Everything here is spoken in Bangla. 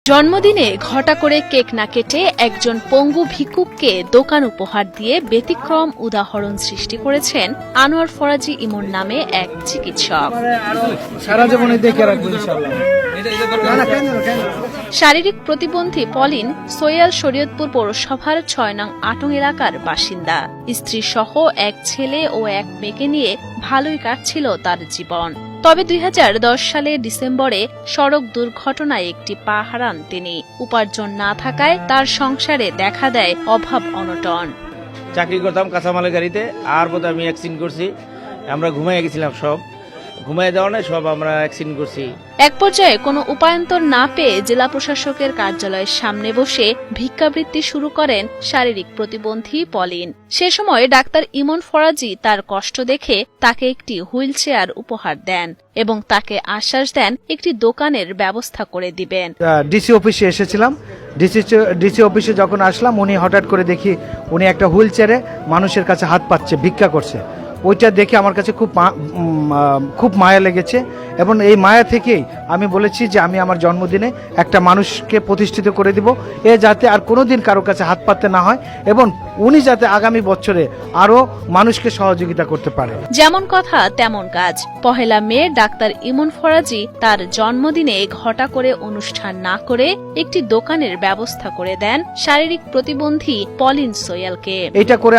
জন্মদিনে ঘটা করে কেক না কেটে একজন পঙ্গু ভিক্ষুককে দোকান উপহার দিয়ে ব্যতিক্রম উদাহরণ সৃষ্টি করেছেন আনোয়ার ফরাজি ইমন নামে এক চিকিৎসক। শারীরিক প্রতিবন্ধী পলিন সোয়াল শরীয়তপুর পৌরসভার ৬ নং আটং এলাকার বাসিন্দা। স্ত্রী সহ এক ছেলে ও এক মেয়েকে নিয়ে ভালোই কাটছিল তার জীবন। তবে ২০১০ সালের ডিসেম্বরে সড়ক দুর্ঘটনায় একটি পা হারান তিনি। উপার্জন না থাকায় তার সংসারে দেখা দেয় অভাব অনটন। চাকরি করতাম কাঁচামালের গাড়িতে, আর বোধহয় আমি অ্যাক্সিডেন্ট করছি। আমরা ঘুমাই গেছিলাম, সব ঘুমাই দেওয়া নাই, সব আমরা অ্যাক্সিডেন্ট করছি। এক পর্যায়ে কোনো উপায়ান্তর না পেয়ে জেলা প্রশাসকের কার্যালয়ের সামনে বসে ভিক্ষাবৃত্তি শুরু করেন শারীরিক প্রতিবন্ধী পলিন। সে সময় ডাক্তার ইমন ফরাজি তার কষ্ট দেখে তাকে একটি হুইল চেয়ার উপহার দেন এবং তাকে আশ্বাস দেন একটি দোকানের ব্যবস্থা করে দিবেন। ডিসি অফিসে এসেছিলাম। ডিসি অফিসে যখন আসলাম, উনি হঠাৎ করে দেখি উনি একটা হুইল চেয়ারে মানুষের কাছে হাত পাচ্ছে, ভিক্ষা করছে। ওইটা দেখে আমার কাছে খুব মায়া লেগেছে এবং এই মায়া থেকেই আমি বলেছি যে আমি আমার জন্মদিনে একটা মানুষকে প্রতিষ্ঠিত করে দিব, যাতে আর কোনোদিন কারো কাছে হাত পাততে না হয় এবং উনি যাতে আগামী বছরে আরো মানুষকে সহযোগিতা করতে পারে। যেমন কথা তেমন কাজ। ১ মে ডাক্তার ইমন ফরাজি তার জন্মদিনে ঘটা করে অনুষ্ঠান না করে একটি দোকানের ব্যবস্থা করে দেন শারীরিক প্রতিবন্ধী পলিন সোয়ালকে। এটা করে